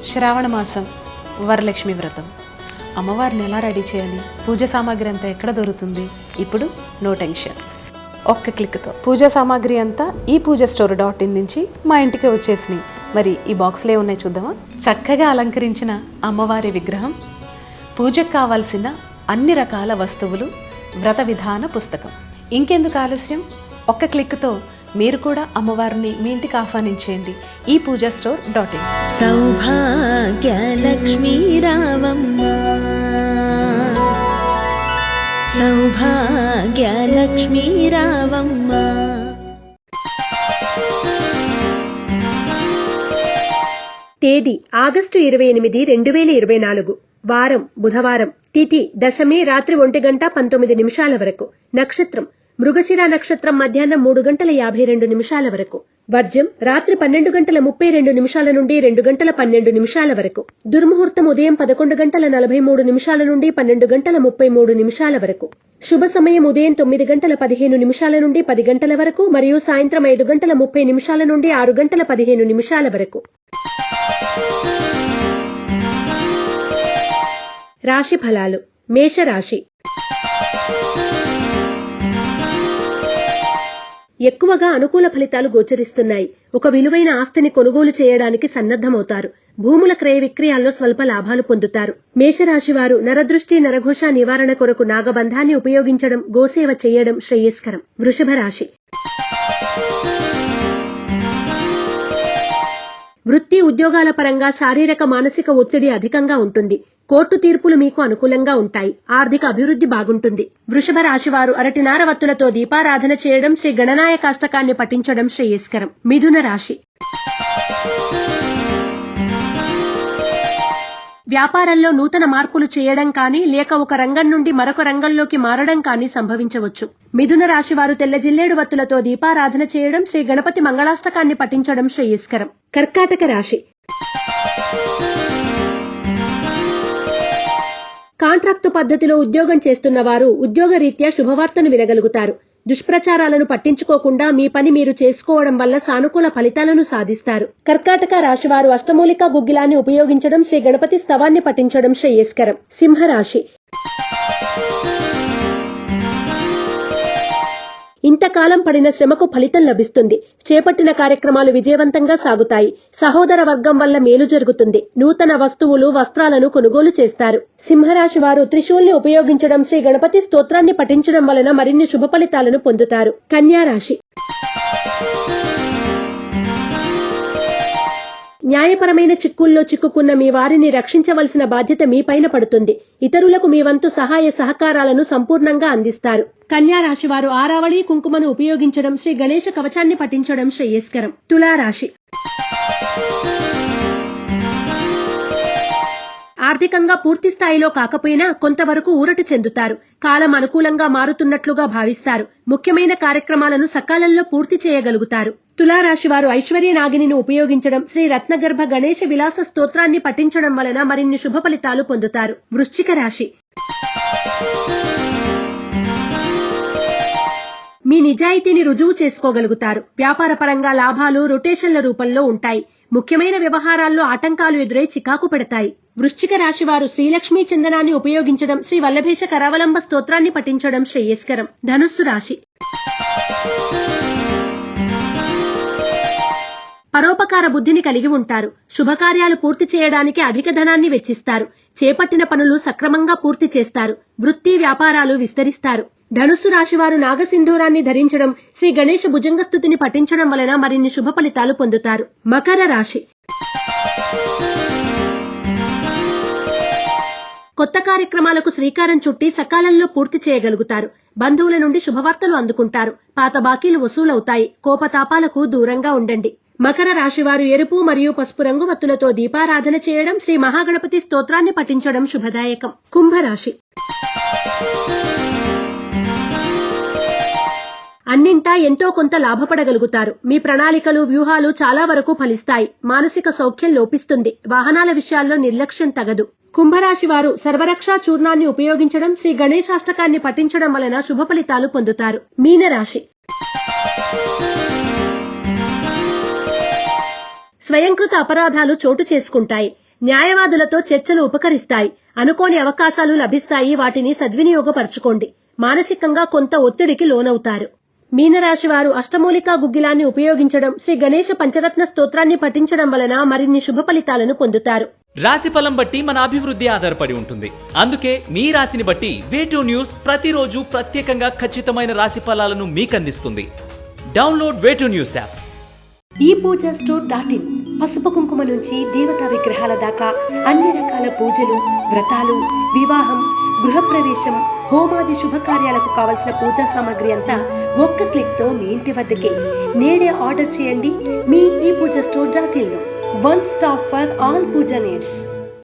శ్రావణ మాసం వరలక్ష్మి వ్రతం. అమ్మవారిని ఎలా రెడీ చేయాలి, పూజ సామాగ్రి అంతా ఎక్కడ దొరుకుతుంది? ఇప్పుడు నో టెన్షన్, ఒక్క క్లిక్తో పూజా సామాగ్రి అంతా ఈ పూజస్టోర్.in నుంచి మా ఇంటికి వచ్చేసినాయి. మరి ఈ బాక్స్లో ఉన్నాయి చూద్దామా? చక్కగా అలంకరించిన అమ్మవారి విగ్రహం, పూజకు కావాల్సిన అన్ని రకాల వస్తువులు, వ్రత విధాన పుస్తకం. ఇంకెందుకు ఆలస్యం, ఒక్క క్లిక్తో మీరు కూడా అమ్మవారిని మీ ఇంటికి ఆహ్వానించేయండి ఈ పూజస్టోర్.in. సౌభాగ్యలక్ష్మీ రావమ్మ, సౌభాగ్యలక్ష్మీ రావమ్మ. తేదీ ఆగస్టు 28, 2024. వారం బుధవారం. తిథి దశమి రాత్రి 1:19 వరకు. నక్షత్రం మృగశిర నక్షత్రం మధ్యాహ్నం 3:52 వరకు. వర్జ్యం రాత్రి 12:32 నుండి 2:12 వరకు. దుర్ముహూర్తం ఉదయం 11:43 నుండి 12:33 వరకు. శుభ సమయం ఉదయం 9:15 నుండి 10 గంటల వరకు మరియు సాయంత్రం 5:30 నుండి 6:15 వరకు. రాశి ఫలాలు. మేషరాశి. ఎక్కువగా అనుకూల ఫలితాలు గోచరిస్తున్నాయి. ఒక విలువైన ఆస్తిని కొనుగోలు చేయడానికి సన్నద్ధమవుతారు. భూముల క్రయ విక్రయాల్లో స్వల్ప లాభాలు పొందుతారు. మేషరాశి వారు నరదృష్టి నరఘోష నివారణ కొరకు నాగబంధాన్ని ఉపయోగించడం, గోసేవ చేయడం శ్రేయస్కరం. వృషభ రాశి. వృత్తి ఉద్యోగాల పరంగా శారీరక మానసిక ఒత్తిడి అధికంగా ఉంటుంది. కోర్టు తీర్పులు మీకు అనుకూలంగా ఉంటాయి. ఆర్థిక అభివృద్ధి బాగుంటుంది. వృషభ రాశి వారు అరటినార వత్తులతో దీపారాధన చేయడం, శ్రీ గణనాయకాష్టకాన్ని పఠించడం శ్రేయస్కరం. మిథున రాశి. వ్యాపారంలో నూతన మార్పులు చేయడం కానీ లేక ఒక రంగం నుండి మరొక రంగంలోకి మారడం కానీ సంభవించవచ్చు. మిథున రాశి వారు తెల్ల జిల్లేడు వత్తులతో దీపారాధన చేయడం, శ్రీ గణపతి మంగళాష్టకాన్ని పఠించడం శ్రేయస్కరం. కర్కాటక రాశి. కాంట్రాక్టు పద్ధతిలో ఉద్యోగం చేస్తున్న వారు ఉద్యోగరీత్యా శుభవార్తను వినగలుగుతారు. దుష్ప్రచారాలను పట్టించుకోకుండా మీ పని మీరు చేసుకోవడం వల్ల సానుకూల ఫలితాలను సాధిస్తారు. కర్కాటక రాశివారు అష్టమూలికా గుగ్గిలాన్ని ఉపయోగించడం, శ్రీ గణపతి స్తవాన్ని పఠించడం శ్రేయస్కరం. సింహరాశి. ఇంతకాలం పడిన శ్రమకు ఫలితం లభిస్తుంది. చేపట్టిన కార్యక్రమాలు విజయవంతంగా సాగుతాయి. సహోదర వర్గం వల్ల మేలు జరుగుతుంది. నూతన వస్తువులు, వస్త్రాలను కొనుగోలు చేస్తారు. సింహరాశి వారు త్రిశూల్ని ఉపయోగించడం, శ్రీ గణపతి స్తోత్రాన్ని పఠించడం వలన మరిన్ని శుభ ఫలితాలను పొందుతారు. కన్యా రాశి. న్యాయపరమైన చిక్కుల్లో చిక్కుకున్న మీ వారిని రక్షించవలసిన బాధ్యత మీపైన పడుతుంది. ఇతరులకు మీ వంతు సహాయ సహకారాలను సంపూర్ణంగా అందిస్తారు. కన్యా రాశి వారు ఆరావళి కుంకుమను ఉపయోగించడం, శ్రీ గణేశ కవచాన్ని పఠించడం శ్రేయస్కరం. తులారాశి. ఆర్థికంగా పూర్తి స్థాయిలో కాకపోయినా కొంతవరకు ఊరట చెందుతారు. కాలం అనుకూలంగా మారుతున్నట్లుగా భావిస్తారు. ముఖ్యమైన కార్యక్రమాలను సకాలంలో పూర్తి చేయగలుగుతారు. తులారాశి వారు ఐశ్వర్య నాగిని ఉపయోగించడం, శ్రీ రత్నగర్భ గణేశ విలాస స్తోత్రాన్ని పఠించడం వలన మరిన్ని శుభ ఫలితాలు పొందుతారు. వృశ్చిక రాశి. మీ నిజాయితీని రుజువు చేసుకోగలుగుతారు. వ్యాపార పరంగా లాభాలు రొటేషన్ల రూపంలో ఉంటాయి. ముఖ్యమైన వ్యవహారాల్లో ఆటంకాలు ఎదురై చికాకు పెడతాయి. వృశ్చిక రాశి వారు శ్రీలక్ష్మీ చందనాన్ని ఉపయోగించడం, శ్రీ వల్లభేష కరావలంబ స్తోత్రాన్ని పఠించడం శ్రేయస్కరం. ధనుస్సు రాశి. పరోపకార బుద్ధిని కలిగి ఉంటారు. శుభకార్యాలు పూర్తి చేయడానికి అధిక ధనాన్ని వెచ్చిస్తారు. చేపట్టిన పనులు సక్రమంగా పూర్తి చేస్తారు. వృత్తి వ్యాపారాలు విస్తరిస్తారు. ధనుస్సు రాశివారు నాగసింధూరాన్ని ధరించడం, శ్రీ గణేశ భుజంగస్తుతిని పఠించడం వలన మరిన్ని శుభ ఫలితాలు పొందుతారు. మకర రాశి. కొత్త కార్యక్రమాలకు శ్రీకారం చుట్టి సకాలంలో పూర్తి చేయగలుగుతారు. బంధువుల నుండి శుభవార్తలు అందుకుంటారు. పాత బాకీలు వసూలవుతాయి. కోపతాపాలకు దూరంగా ఉండండి. మకర రాశివారు ఎరుపు మరియు పసుపు రంగు వత్తులతో దీపారాధన చేయడం, శ్రీ మహాగణపతి స్తోత్రాన్ని పఠించడం శుభదాయకం. కుంభరాశి. అన్నింటా ఎంతో కొంత లాభపడగలుగుతారు. మీ ప్రణాళికలు, వ్యూహాలు చాలా వరకు ఫలిస్తాయి. మానసిక సౌఖ్యం లోపిస్తుంది. వాహనాల విషయాల్లో నిర్లక్ష్యం తగదు. కుంభరాశి వారు సర్వరక్షా చూర్ణాన్ని ఉపయోగించడం, శ్రీ గణేశాష్టకాన్ని పఠించడం వలన శుభ ఫలితాలు పొందుతారు. మీనరాశి. స్వయంకృత అపరాధాలు చోటు చేసుకుంటాయి. న్యాయవాదులతో చర్చలు ఉపకరిస్తాయి. అనుకోని అవకాశాలు లభిస్తాయి, వాటిని సద్వినియోగపరచుకోండి. మానసికంగా కొంత ఒత్తిడికి లోనవుతారు. మీనరాశి వారు అష్టమూలికా గుగ్గిలాన్ని ఉపయోగించడం, శ్రీ గణేశ పంచరత్న స్తోత్రాన్ని పఠించడం వలన మరిన్ని శుభ ఫలితాలను పొందుతారు. రాశి ఫలం బట్టి మన అభివృద్ధి ఆధారపడి ఉంటుంది. అందుకే మీ రాశిని బట్టి వే2 న్యూస్ ప్రతిరోజు ప్రత్యేకంగా ఖచ్చితమైన రాశి ఫలాలను మీకు అందిస్తుంది. Download వే2 news app. ePoojaStore.in పసుపు కుంకుమ నుంచి దేవతా విగ్రహాల దాకా అన్ని రకాల పూజలు, వ్రతాలు, వివాహం, గృహప్రవేశం, హోమాది శుభకార్యాలకు కావలసిన పూజా సామాగ్రి అంతా ఒక్క క్లిక్ తో మీ ఇంటి వద్దకే. నేడే ఆర్డర్ చేయండి మీ ePoojaStore.in లో. One stop for all puja needs.